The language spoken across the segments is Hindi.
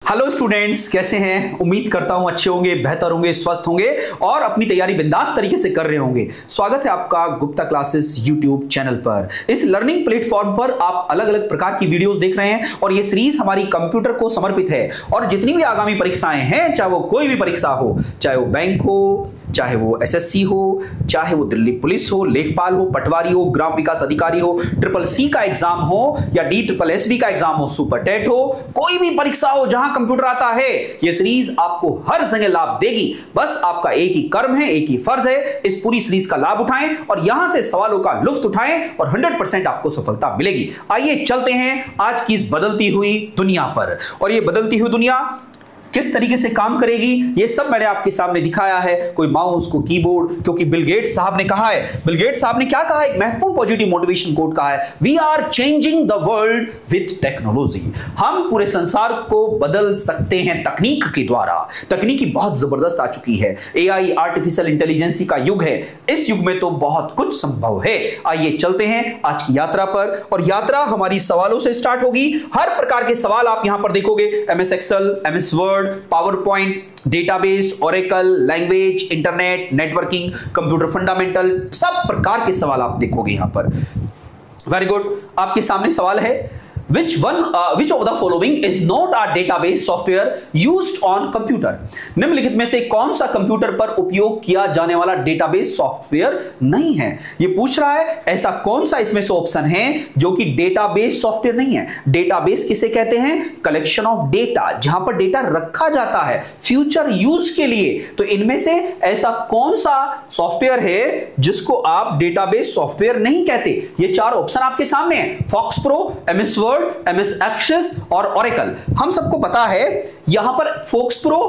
हेलो स्टूडेंट्स, कैसे हैं? उम्मीद करता हूं अच्छे होंगे, बेहतर होंगे, स्वस्थ होंगे और अपनी तैयारी बिंदास तरीके से कर रहे होंगे। स्वागत है आपका गुप्ता क्लासेस यूट्यूब चैनल पर। इस लर्निंग प्लेटफॉर्म पर आप अलग अलग प्रकार की वीडियोस देख रहे हैं और ये सीरीज हमारी कंप्यूटर को समर्पित है। और जितनी भी आगामी परीक्षाएं हैं, चाहे वो कोई भी परीक्षा हो, चाहे वो बैंक हो, चाहे वो एसएससी हो, चाहे वो दिल्ली पुलिस हो, लेखपाल हो, पटवारी हो, ग्राम विकास अधिकारी हो, ट्रिपल सी का एग्जाम हो या DSSB का एग्जाम हो, सुपर टेट हो, कोई भी परीक्षा हो जहां कंप्यूटर आता है, ये सीरीज आपको हर जगह लाभ देगी। बस आपका एक ही कर्म है, एक ही फर्ज है, इस पूरी सीरीज का लाभ उठाएं और यहां से सवालों का लुत्फ उठाएं और 100% आपको सफलता मिलेगी। आइए चलते हैं आज की इस बदलती हुई दुनिया पर। और ये बदलती हुई दुनिया किस तरीके से काम करेगी, ये सब मैंने आपके सामने दिखाया है। कोई माउस को कीबोर्ड, क्योंकि बिल गेट्स साहब ने कहा है, बिल गेट्स साहब ने क्या कहा है, एक महत्वपूर्ण पॉजिटिव मोटिवेशन कोट कहा है, we are changing the world with technology. हम पूरे संसार को बदल सकते हैं तकनीक के द्वारा। तकनीकी बहुत जबरदस्त आ चुकी है, एआई आर्टिफिशियल इंटेलिजेंस का युग है। इस युग में तो बहुत कुछ संभव है। आइए चलते हैं आज की यात्रा पर, और यात्रा हमारी सवालों से स्टार्ट होगी। हर प्रकार के सवाल आप यहां पर देखोगे, MS Excel, MS Word, PowerPoint, database, Oracle, language, internet, networking, computer fundamental, सब प्रकार के सवाल आप देखोगे यहां पर। Very good. आपके सामने सवाल है, which of the following is not a database software used on computer? निम्नलिखित में से कौन सा कंप्यूटर पर उपयोग किया जाने वाला डेटाबेस सॉफ्टवेयर नहीं है? ये पूछ रहा है ऐसा कौन सा इसमें से ऑप्शन है जो कि डेटाबेस सॉफ्टवेयर नहीं है। डेटाबेस किसे कहते हैं? कलेक्शन ऑफ डेटा, जहां पर डेटा रखा जाता है फ्यूचर यूज के लिए। तो इनमें से ऐसा कौन सा सॉफ्टवेयर है जिसको आप डेटाबेस सॉफ्टवेयर नहीं कहते? ये चार ऑप्शन आपके सामने है, FoxPro, MS Word, MS Access और ओरेकल। हम सबको पता है यहां पर फोक्स प्रो,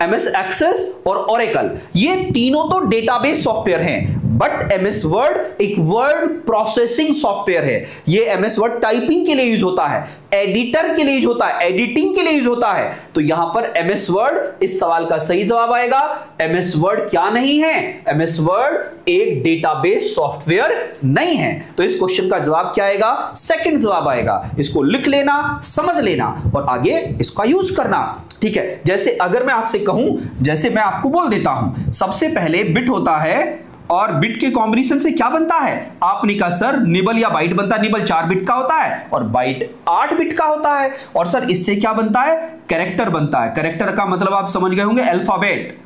MS एक्सेस और ओरेकल, ये तीनों तो डेटाबेस सॉफ्टवेयर हैं। बट MS वर्ड एक वर्ड प्रोसेसिंग सॉफ्टवेयर है। ये MS वर्ड टाइपिंग के लिए यूज होता है, एडिटर के लिए यूज होता है, एडिटिंग के लिए यूज होता है। तो यहां पर MS वर्ड इस सवाल का सही जवाब आएगा। MS वर्ड क्या नहीं है? MS वर्ड एक डेटाबेस सॉफ्टवेयर नहीं है। तो इस क्वेश्चन का जवाब क्या आएगा? सेकंड जवाब आएगा। इसको लिख लेना, समझ लेना और आगे इसका यूज करना। ठीक है, जैसे अगर मैं आपसे कहूं, जैसे मैं आपको बोल देता हूं, सबसे पहले बिट होता है और बिट के कॉम्बिनेशन से क्या बनता है? आपने कहा सर निबल या बाइट बनता है। निबल 4 बिट का होता है और बाइट 8 बिट का होता है। और सर इससे क्या बनता है? कैरेक्टर बनता है। कैरेक्टर का मतलब आप समझ गए होंगे, अल्फाबेट।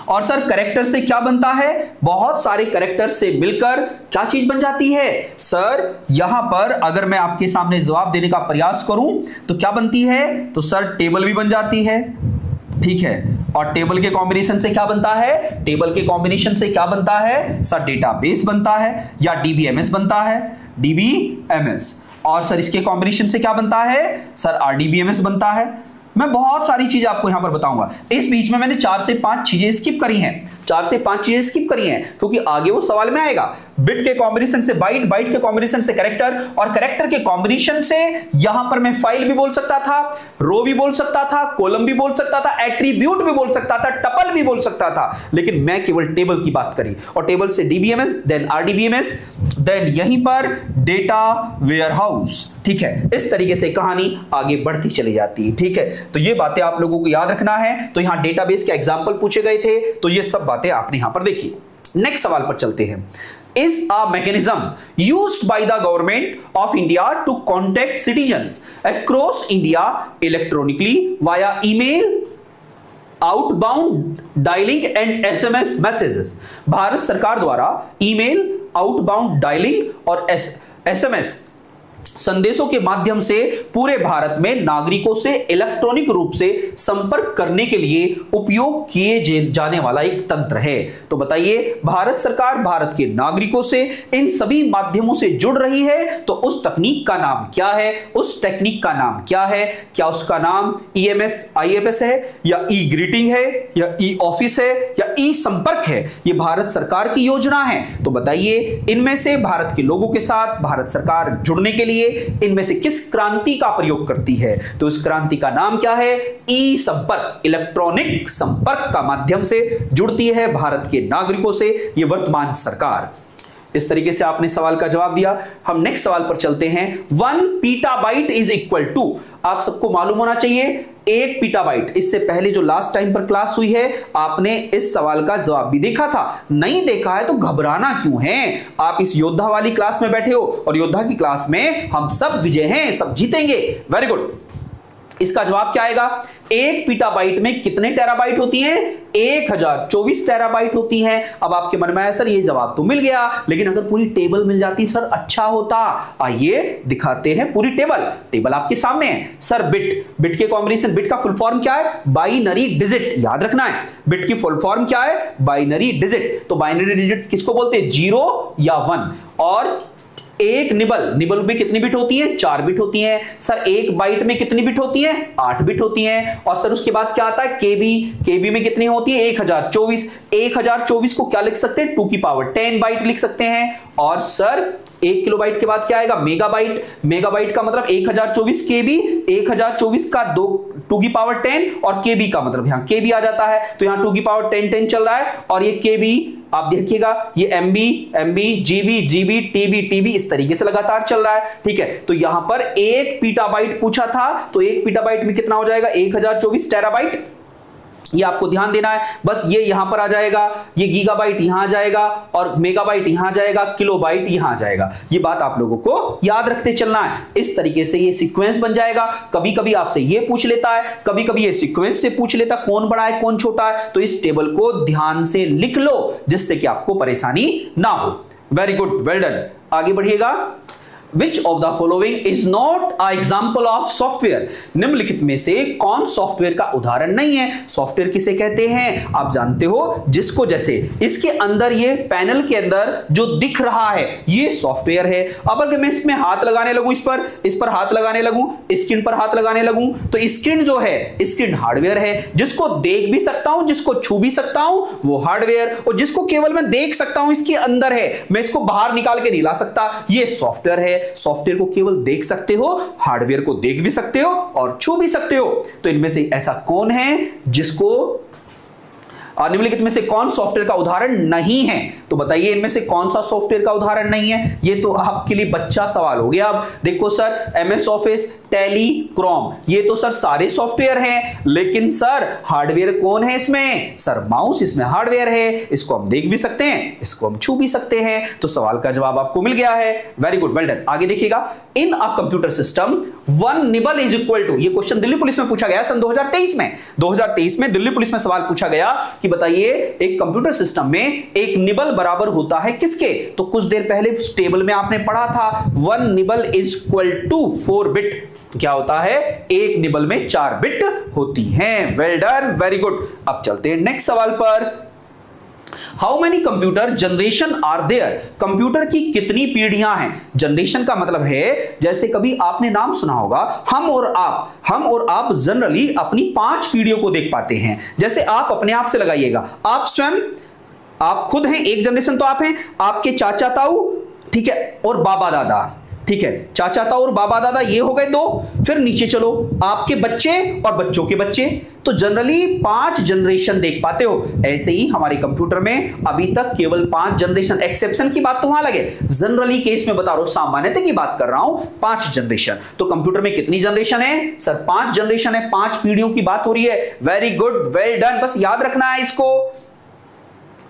और सर कैरेक्टर से क्या बनता है? बहुत सारे कैरेक्टर से मिलकर क्या चीज बन जाती है? सर यहां पर अगर मैं आपके सामने जवाब देने का प्रयास करूं तो क्या बनती है? तो सर टेबल भी बन जाती है। ठीक है, और टेबल के कॉम्बिनेशन से क्या बनता है? टेबल के कॉम्बिनेशन से क्या बनता है? सर डेटाबेस बनता है या DBMS बनता है, DBMS। और सर इसके कॉम्बिनेशन से क्या बनता है? सर RDBMS बनता है। मैं बहुत सारी चीजें आपको यहां पर बताऊंगा। इस बीच में मैंने 4 से 5 चीजें स्किप करी हैं, 4 से 5 चीजें स्किप करी हैं क्योंकि आगे वो सवाल में आएगा। बिट के कॉम्बिनेशन से बाइट, बाइट के कॉम्बिनेशन से कैरेक्टर और कैरेक्टर के कॉम्बिनेशन से यहां पर मैं फाइल भी बोल सकता था, रो भी बोल सकता था, कॉलम भी बोल सकता था, एट्रीब्यूट भी बोल सकता था, टपल भी बोल सकता था, लेकिन मैं केवल टेबल की बात करी। और टेबल से DBMS, देन RDBMS, देन यहीं पर डेटा वेयरहाउस। ठीक है, इस तरीके से कहानी आगे बढ़ती चली जाती है। ठीक है, तो ये बातें आप लोगों को याद रखना है। तो यहां डेटाबेस के एग्जांपल पूछे गए थे, तो ये सब बातें आपने यहां पर देखी। नेक्स्ट सवाल पर चलते हैं। Is a mechanism used by the government of India to contact citizens across India electronically via email, outbound dialing and SMS messages? Bharat सरकार द्वारा ईमेल, आउटबाउंड डायलिंग और SMS संदेशों के माध्यम से पूरे भारत में नागरिकों से इलेक्ट्रॉनिक रूप से संपर्क करने के लिए उपयोग किए जाने वाला एक तंत्र है। तो बताइए, भारत सरकार भारत के नागरिकों से इन सभी माध्यमों से जुड़ रही है, तो उस तकनीक का नाम क्या है? उस टेक्निक का नाम क्या है? क्या उसका नाम EMS IFS है या E-ग्रीटिंग है या E-ऑफिस है या E-संपर्क है? ये भारत सरकार की योजना है। तो बताइए, इनमें से भारत के लोगों के साथ भारत सरकार जुड़ने के लिए इनमें से किस क्रांति का प्रयोग करती है? तो इस क्रांति का नाम क्या है? ई-संपर्क, इलेक्ट्रॉनिक संपर्क का माध्यम से जुड़ती है भारत के नागरिकों से ये वर्तमान सरकार। इस तरीके से आपने सवाल का जवाब दिया। हम नेक्स्ट सवाल पर चलते हैं। 1 पीटाबाइट इज इक्वल टू, आप सबको मालूम होना चाहिए 1 पीटाबाइट। इससे पहले जो लास्ट टाइम पर क्लास हुई है आपने इस सवाल का जवाब भी देखा था। नहीं देखा है तो घबराना क्यों है, आप इस योद्धा वाली क्लास में बैठे हो और योद्धा की क्लास में हम सब विजय हैं, सब जीतेंगे। Very good. इसका जवाब क्या आएगा? 1 पीटाबाइट में कितने टेराबाइट होती हैं? 1024 टेराबाइट होती हैं। अब आपके मन में आया सर ये जवाब तो मिल गया, लेकिन अगर पूरी टेबल मिल जाती सर अच्छा होता। आइए दिखाते हैं पूरी टेबल। टेबल आपके सामने है सर। बिट के कॉम्बिनेशन, बिट का फुल फॉर्म क्या है? बाइनरी डिजिट, याद रखना है। बिट की फुल फॉर्म क्या है? Binary digit. तो बाइनरी डिजिट किसको बोलते हैं? 0 या 1। और एक निबल में कितनी बिट होती है? 4 बिट होती है। सर एक बाइट में कितनी बिट होती है? 8 बिट होती है। और सर उसके बाद क्या आता है? केबी में कितनी होती है? 1024। 1024 को क्या लिख सकते हैं? 2 की पावर 10 बाइट लिख सकते हैं। और सर 1 किलोबाइट के बाद क्या आएगा? मेगाबाइट। मेगाबाइट का मतलब 1024 केबी, 1024 का 2 की पावर 10 और केबी का मतलब यहां केबी आ जाता है, तो यहां 2 की पावर 10 चल रहा है। और ये केबी आप देखिएगा, ये एमबी, जीबी, टीबी इस तरीके से लगातार चल रहा है। ठीक है, तो यहां पर 1 पीटाबाइट पूछा था, तो 1 पीटाबाइट में कितना हो जाएगा? 1024 टेराबाइट। ये आपको ध्यान देना है। बस ये यहां पर आ जाएगा, ये गीगाबाइट यहां आ जाएगा और मेगाबाइट यहां आ जाएगा, किलोबाइट यहां आ जाएगा। ये बात आप लोगों को याद रखते चलना है। इस तरीके से ये सीक्वेंस बन जाएगा। कभी कभी आपसे ये पूछ लेता है, कभी कभी ये सीक्वेंस से पूछ लेता है कौन बड़ा है कौन छोटा है। तो इस टेबल को ध्यान से लिख लो जिससे कि आपको परेशानी ना हो। Very good, well done. आगे बढ़िएगा। Which of the following is not an example of software? निम्नलिखित में से कौन सॉफ्टवेयर का उदाहरण नहीं है? सॉफ्टवेयर किसे कहते हैं आप जानते हो? जिसको जैसे इसके अंदर ये पैनल के अंदर जो दिख रहा है ये सॉफ्टवेयर है। अब अगर मैं इसमें हाथ लगाने लगूं, इस पर हाथ लगाने लगूं, स्क्रीन पर हाथ लगाने लगूं, तो स्क्रीन जो है स्क्रीन हार्डवेयर है। जिसको देख भी सकता हूं, जिसको छू भी सकता हूं वो हार्डवेयर, और जिसको केवल मैं देख सकता हूं इसके अंदर है, मैं इसको बाहर निकाल के नहीं ला सकता, ये सॉफ्टवेयर है। सॉफ्टवेयर को केवल देख सकते हो, हार्डवेयर को देख भी सकते हो और छू भी सकते हो। तो इनमें से ऐसा कौन है जिसको निम्नलिखित में से कौन सॉफ्टवेयर का उदाहरण नहीं है? तो बताइए इनमें से कौन सा सॉफ्टवेयर का उदाहरण नहीं है? ये तो आपके लिए बच्चा सवाल हो गया। अब देखो sir, MS office, tally, Chrome, ये तो सर सारे सॉफ्टवेयर हैं, लेकिन सर हार्डवेयर कौन है इसमें? सर माउस इसमें हार्डवेयर है। इसको हम देख भी सकते हैं, इसको हम छू भी सकते हैं। तो सवाल का जवाब आपको मिल गया है। Very good, well done. आगे देखिएगा। In a computer system 1 nibble is equal to, ये क्वेश्चन दिल्ली पुलिस में पूछा गया सन 2023 में। 2023 में दिल्ली पुलिस में सवाल पूछा गया कि बताइए एक कंप्यूटर सिस्टम में एक निबल बराबर होता है किसके? तो कुछ देर पहले उस टेबल में आपने पढ़ा था 1 nibble is equal to 4 bit. तो क्या होता है? एक निबल में 4 बिट होती हैं। Well done, very good. अब चलते हैं नेक्स्ट सवाल पर। How many computer generation are there? Computer की कितनी पीढ़ियां हैं? जनरेशन का मतलब है, जैसे कभी आपने नाम सुना होगा हम और आप जनरली अपनी 5 पीढ़ियों को देख पाते हैं। जैसे आप अपने आप से लगाइएगा, आप स्वयं, आप खुद हैं, एक जनरेशन तो आप हैं, आपके चाचा ताऊ, ठीक है, और बाबा दादा, ठीक है, चाचा ताऊ और बाबा दादा ये हो गए 2। फिर नीचे चलो, आपके बच्चे और बच्चों के बच्चे। तो जनरली 5 जनरेशन देख पाते हो। ऐसे ही हमारे कंप्यूटर में अभी तक केवल 5 जनरेशन, एक्सेप्शन की बात तो वहां लगे, जनरली केस में बता रहा हूं, सामान्यतः की बात कर रहा हूं, 5 जनरेशन। तो कंप्यूटर में कितनी जनरेशन है? सर 5 जनरेशन है, 5 पीढ़ियों की बात हो रही है। Very good, well done. बस याद रखना है इसको।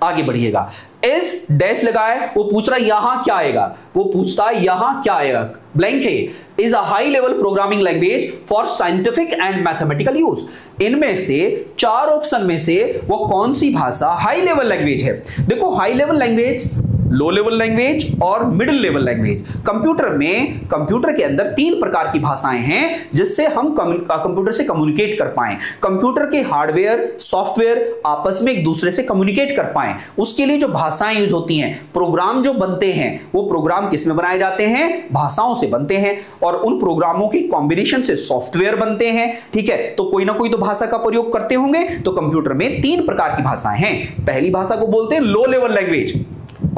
आगे बढ़िएगा। इस डैश लगाए, वो पूछ रहा है यहां क्या आएगा, वो पूछता है यहां क्या आएगा, ब्लैंक है। Is a high level programming language for scientific and mathematical use. इनमें से 4 ऑप्शन में से वो कौन सी भाषा हाई लेवल लैंग्वेज है? देखो, high level language, low level language और मिडिल लेवल लैंग्वेज। कंप्यूटर के अंदर 3 प्रकार की भाषाएं हैं जिससे हम कंप्यूटर से कम्युनिकेट कर पाएं। कंप्यूटर के हार्डवेयर, सॉफ्टवेयर आपस में एक दूसरे से कम्युनिकेट कर पाएं, उसके लिए जो भाषाएं यूज होती हैं, प्रोग्राम जो बनते हैं, वो प्रोग्राम किस में बनाए जाते हैं? भाषाओं से बनते हैं। और उन प्रोग्रामों की कॉम्बिनेशन से सॉफ्टवेयर बनते हैं। ठीक है, तो कोई ना कोई तो भाषा का प्रयोग करते होंगे। तो कंप्यूटर में 3 प्रकार की भाषाएं हैं। पहली भाषा को बोलते हैं लो लेवल लैंग्वेज,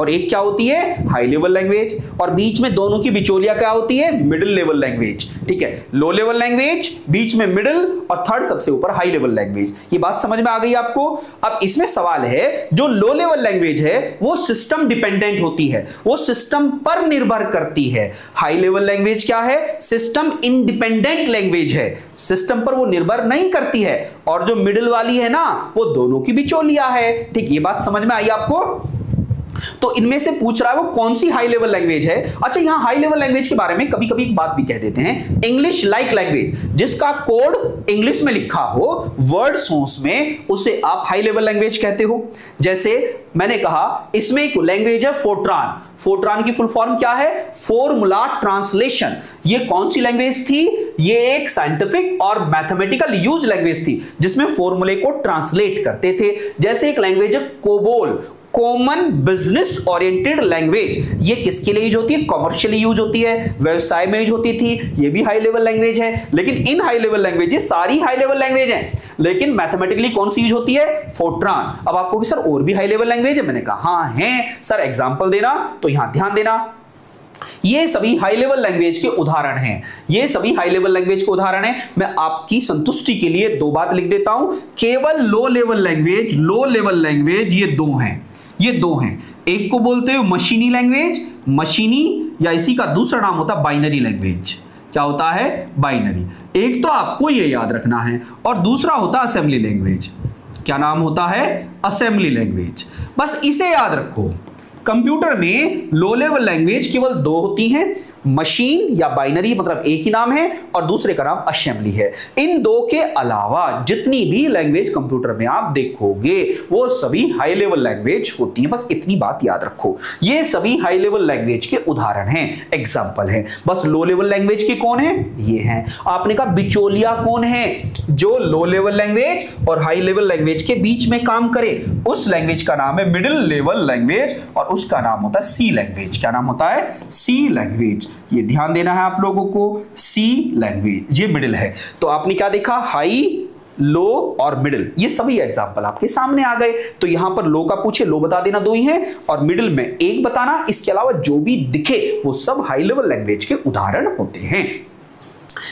और एक क्या होती है, हाई लेवल लैंग्वेज, और बीच में दोनों की बिचौलिया क्या होती है, मिडिल लेवल लैंग्वेज। ठीक है, लो लेवल लैंग्वेज, बीच में मिडिल, और थर्ड सबसे ऊपर हाई लेवल लैंग्वेज। ये बात समझ में आ गई आपको। अब इसमें सवाल है, जो लो लेवल लैंग्वेज है वो सिस्टम डिपेंडेंट होती है, वो सिस्टम पर निर्भर करती है। हाई लेवल लैंग्वेज क्या है, सिस्टम इंडिपेंडेंट लैंग्वेज है, सिस्टम पर वो निर्भर नहीं करती है। और जो मिडिल वाली है ना, वो दोनों की बिचौलिया है। ठीक, ये बात समझ में आई आपको। तो इनमें से पूछ रहा है वो कौन सी हाई लेवल लैंग्वेज है। अच्छा, यहां हाई लेवल लैंग्वेज के बारे में कभी कभी एक बात भी कह देते हैं, इंग्लिश लाइक लैंग्वेज, जिसका कोड इंग्लिश में लिखा हो, वर्ड सोर्स में, उसे आप हाई लेवल लैंग्वेज कहते हो। जैसे मैंने कहा इसमें एक लैंग्वेज है फोर्ट्रान। फोर्ट्रान की फुल फॉर्म क्या है, फॉर्मूला ट्रांसलेशन। ये कौन सी लैंग्वेज थी, ये एक साइंटिफिक और मैथमेटिकल यूज लैंग्वेज थी, जिसमें फॉर्मूले को ट्रांसलेट करते थे। जैसे एक लैंग्वेज है COBOL, common business oriented language. ये किसके लिए यूज होती है, कॉमर्शियली यूज होती है, व्यवसाय में यूज होती थी। ये भी हाई लेवल लैंग्वेज है। लेकिन इन हाई लेवल लैंग्वेज, सारी हाई लेवल लैंग्वेज हैं, लेकिन मैथमेटिकली कौन सी यूज होती है, फोर्ट्रान। अब आपको कि सर और भी हाई लेवल लैंग्वेज है, मैंने कहा हाँ है सर, एग्जांपल देना, तो यहां ध्यान देना। ये सभी हाई लेवल लैंग्वेज के उदाहरण हैं, ये सभी हाई लेवल लैंग्वेज के उदाहरण हैं। मैं आपकी संतुष्टि के लिए दो बात लिख देता हूं, केवल low level language, low level language ये दो हैं, ये दो हैं। एक को बोलते हैं मशीनी लैंग्वेज, मशीनी, या इसी का दूसरा नाम होता है बाइनरी लैंग्वेज। क्या होता है, बाइनरी। एक तो आपको ये याद रखना है, और दूसरा होता है असेंबली लैंग्वेज। क्या नाम होता है, असेंबली लैंग्वेज। बस इसे याद रखो। कंप्यूटर में लो लेवल लैंग्वेज केवल दो होती हैं, मशीन या बाइनरी, मतलब एक ही नाम है, और दूसरे का नाम असेंबली है। इन दो के अलावा जितनी भी लैंग्वेज कंप्यूटर में आप देखोगे वो सभी हाई लेवल लैंग्वेज होती हैं। बस इतनी बात याद रखो, ये सभी हाई लेवल लैंग्वेज के उदाहरण हैं, एग्जांपल हैं। बस लो लेवल लैंग्वेज के कौन है, ये हैं। आपने कहा बिचौलिया कौन है, जो लो लेवल लैंग्वेज और हाई लेवल लैंग्वेज के बीच में काम करे, उस लैंग्वेज का नाम है मिडिल लेवल लैंग्वेज, और उसका नाम होता है सी लैंग्वेज। क्या नाम होता है, सी लैंग्वेज। ये ध्यान देना है आप लोगों को, सी लैंग्वेज, ये मिडिल है। तो आपने क्या देखा, हाई, लो और मिडिल, ये सभी एग्जांपल आपके सामने आ गए। तो यहां पर लो का पूछे, लो बता देना, दो ही है, और मिडिल में एक बताना। इसके अलावा जो भी दिखे वो सब हाई लेवल लैंग्वेज के उदाहरण होते हैं।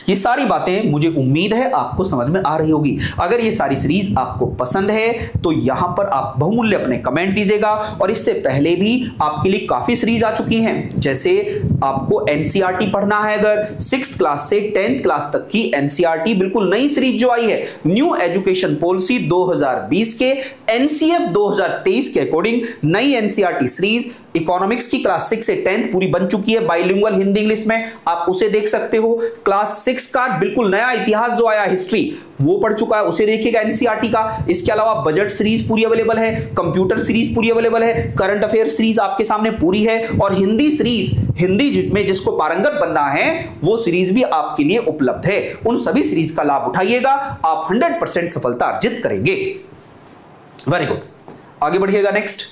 ये सारी बातें मुझे उम्मीद है आपको समझ में आ रही होगी। अगर ये सारी सीरीज आपको पसंद है तो यहां पर आप बहुमूल्य अपने कमेंट दीजिएगा। और इससे पहले भी आपके लिए काफी सीरीज आ चुकी हैं, जैसे आपको एनसीईआरटी पढ़ना है, अगर 6th क्लास से 10th क्लास तक की एनसीईआरटी बिल्कुल नई सीरीज जो आई है, न्यू एजुकेशन पॉलिसी 2020 के एनसीएफ 2023 के अकॉर्डिंग नई एनसीईआरटी सीरीज इकोनॉमिक्स की क्लास 6 से 10th पूरी बन चुकी है, बाइलिंगुअल हिंदी इंग्लिश में, आप उसे देख सकते हो। क्लास 6 का बिल्कुल नया इतिहास जो आया, हिस्ट्री, वो पढ़ चुका है, उसे देखिएगा एनसीईआरटी का। इसके अलावा बजट सीरीज पूरी अवेलेबल है, कंप्यूटर सीरीज पूरी अवेलेबल है, करंट अफेयर सीरीज आपके सामने पूरी है, और हिंदी सीरीज, हिंदी में जिसको पारंगत बनना है वो सीरीज भी आपके लिए उपलब्ध है। उन सभी सीरीज का लाभ उठाइएगा, आप 100% सफलता अर्जित करेंगे। वेरी गुड, आगे बढ़िएगा। Next,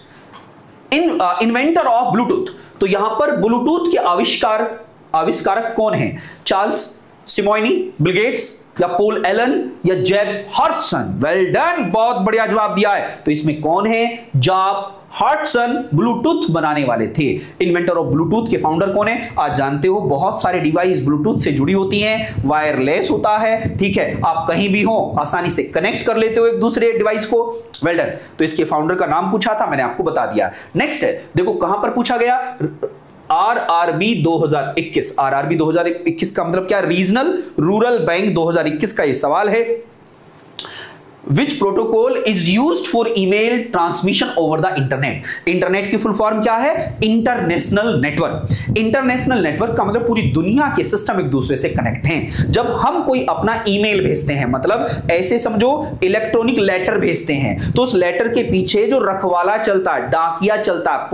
inventor of Bluetooth. तो यहां पर ब्लूटूथ के आविष्कारक कौन है, चार्ल्स सिमोनी, बिल गेट्स, या पॉल एलन, या जेब हॉटसन। वेल डन, बहुत बढ़िया जवाब दिया है। तो इसमें कौन है, जॉब हॉटसन ब्लूटूथ बनाने वाले थे। इन्वेंटर ऑफ ब्लूटूथ के फाउंडर कौन है, आज जानते हो बहुत सारे डिवाइस ब्लूटूथ से जुड़ी होती हैं, वायरलेस होता है, ठीक है, आप कहीं भी हो आसानी से कनेक्ट कर लेते हो एक दूसरे डिवाइस को। वेल डन, तो इसके फाउंडर का नाम पूछा था, मैंने आपको बता दिया। नेक्स्ट है, देखो कहां पर पूछा गया, आरआरबी 2021। आरआरबी 2021 का मतलब क्या, रीजनल रूरल बैंक 2021 का ये सवाल है। Which protocol is used for email transmission over the internet? Internet की फुल फॉर्म क्या है, इंटरनेशनल नेटवर्क। इंटरनेशनल नेटवर्क का मतलब पूरी दुनिया के सिस्टम एक दूसरे से कनेक्ट हैं। जब हम कोई अपना ईमेल भेजते हैं, मतलब ऐसे समझो इलेक्ट्रॉनिक लेटर भेजते हैं, तो उस लेटर के पीछे जो रखवाला चलता है, डाकिया चलता है,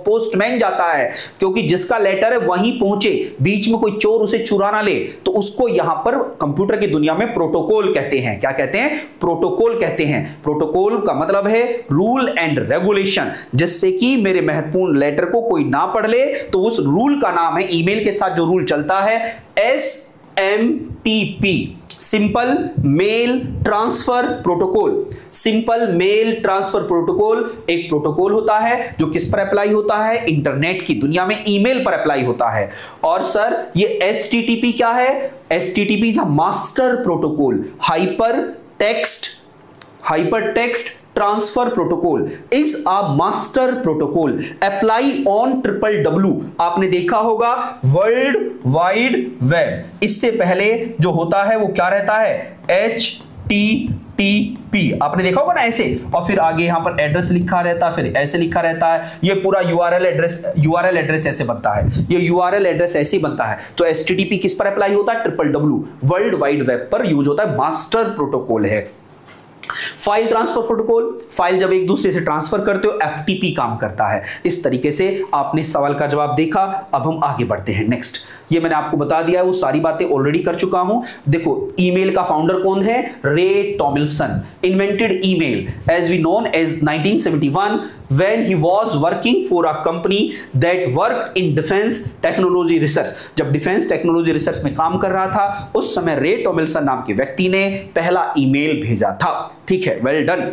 पोस्टमैन जाता है, क्योंकि जिसका लेटर है वहीं पहुंचे, बीच में कोई चोर उसे चुरा ना ले, तो उसको यहां पर कंप्यूटर की दुनिया में प्रोटोकॉल कहते हैं। क्या कहते हैं, प्रोटोकॉल कहते हैं। प्रोटोकॉल का मतलब है रूल एंड रेगुलेशन, जिससे कि मेरे महत्वपूर्ण लेटर को कोई ना पढ़ ले, तो उस रूल का नाम है, ईमेल के साथ जो रूल चलता है, SMTP। Simple mail transfer protocol. Simple mail transfer protocol एक प्रोटोकॉल होता है जो किस पर अप्लाई होता है, इंटरनेट की दुनिया में ईमेल पर अप्लाई होता है। और सर ये HTTP क्या है, HTTP is a master protocol, hyper text transfer protocol is a master protocol apply on WWW। आपने देखा होगा वर्ल्ड वाइड वेब, इससे पहले जो होता है वो क्या रहता है, HTTP। आपने देखा होगा ना ऐसे, और फिर आगे यहां पर एड्रेस लिखा रहता है, फिर ऐसे लिखा रहता है। ये पूरा URL एड्रेस ऐसे बनता है, ये URL एड्रेस ऐसे ही बनता है। तो HTTP किस पर अप्लाई होता है, WWW वर्ल्ड वाइड वेब पर यूज होता है, मास्टर प्रोटोकॉल है। फाइल ट्रांसफर प्रोटोकॉल, फाइल जब एक दूसरे से ट्रांसफर करते हो FTP काम करता है। इस तरीके से आपने सवाल का जवाब देखा। अब हम आगे बढ़ते हैं नेक्स्ट। ये मैंने आपको बता दिया है, वो सारी बातें ऑलरेडी कर चुका हूं। देखो ईमेल का फाउंडर कौन है, Ray Tomlinson invented email as we known as 1971 when he was working for a company that worked in defense technology research। जब डिफेंस टेक्नोलॉजी रिसर्च में काम कर रहा था उस समय रे टॉमिल्सन नाम के व्यक्ति ने पहला ईमेल भेजा था। ठीक है, वेल डन।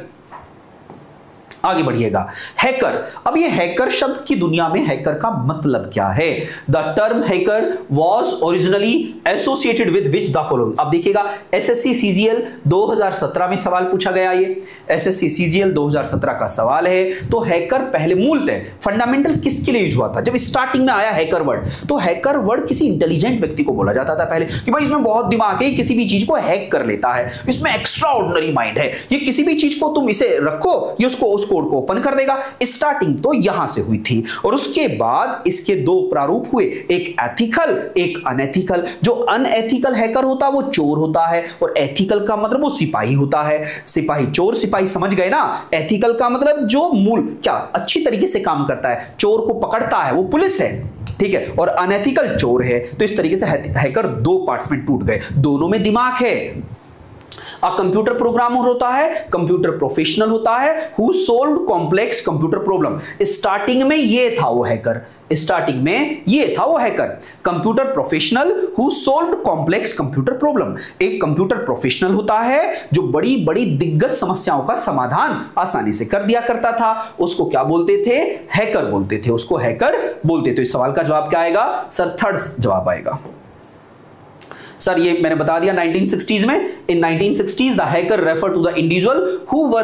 आगे बढ़िएगा। हैकर, अब ये हैकर शब्द की दुनिया में हैकर का मतलब क्या है। The term hacker was originally associated with which the following. अब देखिएगा SSC CGL 2017 में सवाल पूछा गया, ये SSC CGL 2017 का सवाल है। तो हैकर पहले मूलतः फंडामेंटल किसके लिए यूज हुआ था, जब स्टार्टिंग में आया हैकर वर्ड, तो हैकर वर्ड किसी इंटेलिजेंट व्यक्ति को बोला जाता था पहले कि भाई इसमें बहुत दिमाग है, किसी भी चीज को हैक कर लेता है, इसमें एक्स्ट्रा ऑर्डिनरी माइंड है, ये किसी भी चीज को तुम इसे रखो ये उसको कोड को ओपन कर देगा। स्टार्टिंग तो यहां से हुई थी और उसके बाद इसके दो प्रारूप हुए, एक एथिकल एक अनएथिकल। जो अनएथिकल हैकर होता है वो चोर होता है और एथिकल का मतलब वो सिपाही होता है। सिपाही, चोर सिपाही समझ गए ना। एथिकल का मतलब जो मूल क्या अच्छी तरीके से काम करता है, चोर को पकड़ता है वो पुलिस है, ठीक है, और अनएथिकल चोर है। तो इस तरीके से हैकर दो पार्ट्स में टूट गए, दोनों में दिमाग है। कंप्यूटर प्रोग्रामर होता है, कंप्यूटर प्रोफेशनल होता है, who solved complex computer problem. Starting में ये था वो हैकर, स्टार्टिंग में ये था वो hacker, computer professional who solved complex computer problem. एक कंप्यूटर प्रोफेशनल होता है जो बड़ी बड़ी दिग्गज समस्याओं का समाधान आसानी से कर दिया करता था, उसको क्या बोलते थे, हैकर बोलते थे, उसको हैकर बोलते थे। इस सवाल का जवाब क्या आएगा सर, थर्ड जवाब आएगा सर। ये मैंने बता दिया 1960s में, in 1960s the hacker refer to the individual who were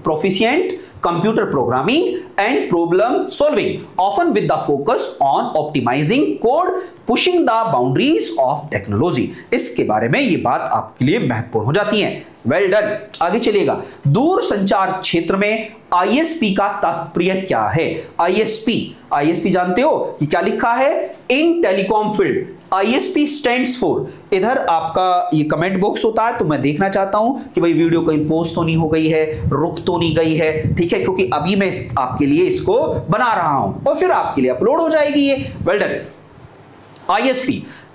proficient computer programming and problem solving, often with the focus on optimizing code, pushing the boundaries of technology। इसके बारे में ये बात आपके लिए महत्वपूर्ण हो जाती है। वेल डन, आगे चलिएगा। दूर संचार क्षेत्र में ISP का तात्पर्य क्या है। ISP जानते हो कि क्या लिखा है, in telecom field. ISP stands for, इधर आपका ये कमेंट बॉक्स होता है तो मैं देखना चाहता हूं कि भाई वीडियो कहीं पोस्ट तो नहीं हो गई है, रुक तो नहीं गई है, ठीक है, क्योंकि अभी मैं आपके लिए इसको बना रहा हूं और फिर आपके लिए अपलोड हो जाएगी ये। Well done.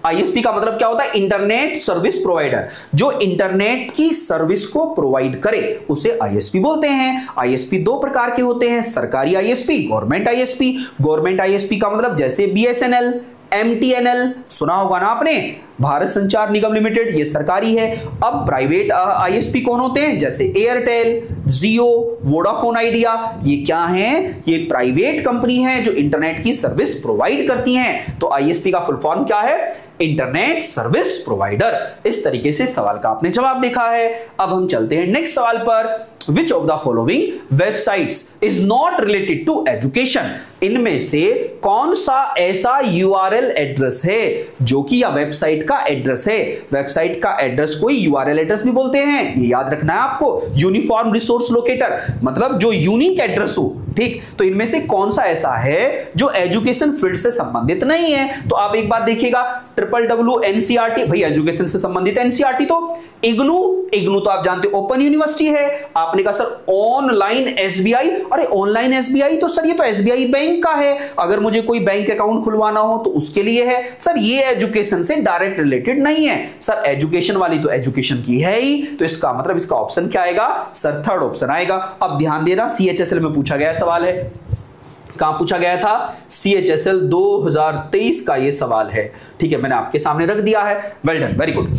ISP का मतलब क्या होता है, इंटरनेट सर्विस प्रोवाइडर। जो इंटरनेट की सर्विस को प्रोवाइड करे उसे ISP बोलते हैं। ISP दो प्रकार के होते हैं, सरकारी ISP, government ISP। Government ISP का मतलब जैसे BSNL, MTNL सुना होगा ना आपने, भारत संचार निगम लिमिटेड, ये सरकारी है। अब प्राइवेट ISP कौन होते हैं, जैसे एयरटेल, जियो, वोडाफोन आइडिया, ये क्या हैं, ये प्राइवेट कंपनी है जो इंटरनेट की सर्विस प्रोवाइड करती हैं। तो ISP का फुल फॉर्म क्या है, इंटरनेट सर्विस प्रोवाइडर। इस तरीके से सवाल का आपने जवाब देखा है। अब हम चलते हैं नेक्स्ट सवाल पर। Which of the following websites is not related to education? इनमें से कौन सा ऐसा URL एड्रेस है जो कि या वेबसाइट का एड्रेस है। वेबसाइट का एड्रेस को URL एड्रेस भी बोलते हैं, ये याद रखना है आपको। यूनिफॉर्म रिसोर्स लोकेटर मतलब जो यूनिक एड्रेस हो, ठीक। तो इनमें से कौन सा ऐसा है जो एजुकेशन फील्ड से संबंधित नहीं है। तो आप एक बात देखिएगा, WWW NCERT, भाई एजुकेशन से संबंधित NCERT तो इग्नू तो आप जानते हो ओपन यूनिवर्सिटी है। आपने कहा सर ऑनलाइन SBI, अरे ऑनलाइन SBI तो सर ये तो SBI बैंक का है, अगर मुझे कोई बैंक अकाउंट खुलवाना हो तो उसके लिए है। सर ये एजुकेशन से डायरेक्ट रिलेटेड नहीं है। सर एजुकेशन वाली तो एजुकेशन की है ही, तो इसका मतलब इसका ऑप्शन क्या आएगा सर, थर्ड ऑप्शन आएगा। अब ध्यान देना, CHSL में पूछा गया सवाल है। कहां पूछा गया था, CHSL 2023 का ये सवाल है, ठीक है, मैंने आपके सामने रख दिया है। Well done, very good.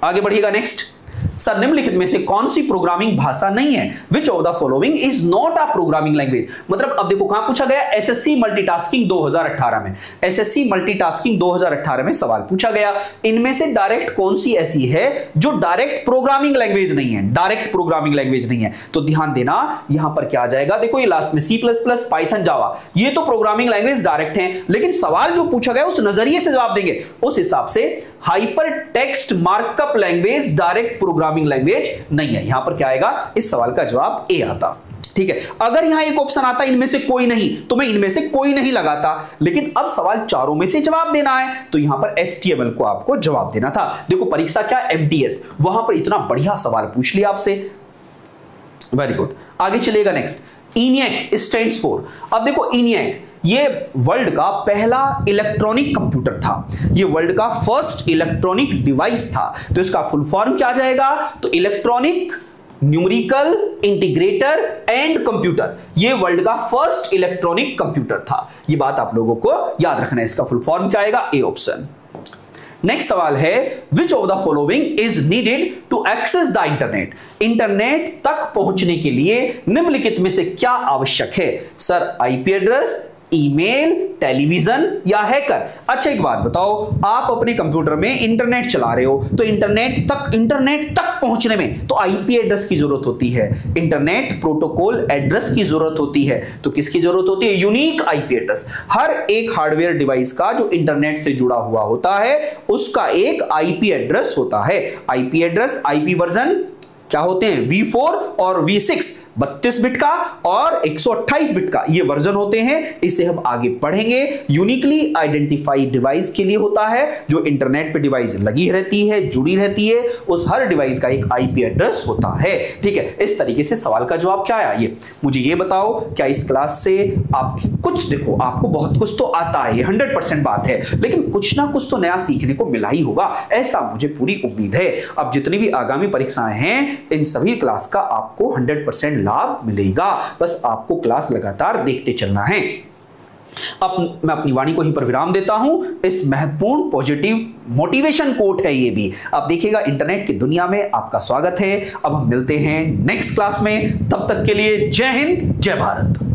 आगे बढ़िएगा नेक्स्ट। सर निम्नलिखित में से कौन सी प्रोग्रामिंग भाषा नहीं है? Which of the following is not a programming language. मतलब अब देखो कहां पूछा गया, एसएससी मल्टीटास्किंग 2018 में, एसएससी मल्टीटास्किंग 2018 में सवाल पूछा गया, इनमें से डायरेक्ट कौन सी ऐसी है जो डायरेक्ट प्रोग्रामिंग लैंग्वेज नहीं है, डायरेक्ट प्रोग्रामिंग लैंग्वेज नहीं है। तो ध्यान देना यहां पर क्या आ जाएगा, देखो ये लास्ट में सी प्लस प्लस, पाइथन, जावा, ये तो प्रोग्रामिंग लैंग्वेज डायरेक्ट है, लेकिन सवाल जो पूछा गया उस नजरिए से जवाब देंगे, उस हिसाब से hyper text markup language direct programming language नहीं है। यहां पर क्या आएगा, इस सवाल का जवाब ए आता। ठीक है, अगर यहां एक ऑप्शन आता इनमें से कोई नहीं, तो मैं इनमें से कोई नहीं लगाता, लेकिन अब सवाल चारों में से जवाब देना है, तो यहां पर HTML को आपको जवाब देना था। देखो परीक्षा क्या, MTS, वहां पर इतना बढ़िया सवाल पूछ लिया आपसे, वेरी गुड। आगे चलेगा नेक्स्ट, ENIAC स्टैंड्स फॉर। अब देखो ENIAC ये वर्ल्ड का पहला इलेक्ट्रॉनिक कंप्यूटर था, ये वर्ल्ड का फर्स्ट इलेक्ट्रॉनिक डिवाइस था, तो इसका फुल फॉर्म क्या जाएगा, तो electronic numerical integrator and computer, ये वर्ल्ड का फर्स्ट इलेक्ट्रॉनिक कंप्यूटर था। ये बात आप लोगों को याद रखना है, इसका फुल फॉर्म क्या आएगा, ए ऑप्शन। नेक्स्ट सवाल है, which of the following is needed to access the internet. Internet तक पहुंचने के लिए निम्नलिखित में से क्या आवश्यक है? Sir IP address, email, television या हैकर। अच्छा एक बात बताओ, आप अपने कंप्यूटर में इंटरनेट चला रहे हो, तो इंटरनेट तक पहुंचने में तो आईपी एड्रेस की जरूरत होती है, इंटरनेट प्रोटोकॉल एड्रेस की जरूरत होती है, तो किसकी जरूरत होती है, यूनिक आईपी एड्रेस। हर एक हार्डवेयर डिवाइस का जो इंटरनेट से जुड़ा हुआ होता है उसका एक आईपी एड्रेस होता है। आईपी एड्रेस, आईपी वर्जन क्या होते हैं, V4 और V6, 32 बिट का और 128 बिट का ये वर्जन होते हैं, इसे हम आगे पढ़ेंगे। यूनिकली आइडेंटिफाइड डिवाइस के लिए होता है, जो इंटरनेट पे डिवाइस लगी रहती है, जुड़ी रहती है, उस हर डिवाइस का एक आईपी एड्रेस होता है। ठीक है, इस तरीके से सवाल का जवाब क्या आया, ये मुझे ये बताओ, क्या इस क्लास से आप कुछ, देखो आपको बहुत कुछ तो आता है, ये 100% बात है, लेकिन कुछ ना कुछ तो नया सीखने को मिला ही होगा, ऐसा मुझे पूरी उम्मीद है। अब जितनी भी आगामी परीक्षाएं हैं, इन सभी क्लास का आपको 100% लाभ मिलेगा, बस आपको क्लास लगातार देखते चलना है। अब मैं अपनी वाणी को ही पर विराम देता हूं। इस महत्वपूर्ण पॉजिटिव मोटिवेशन कोट है ये भी, आप देखिएगा, इंटरनेट की दुनिया में आपका स्वागत है। अब हम मिलते हैं नेक्स्ट क्लास में, तब तक के लिए जय हिंद, जय भारत।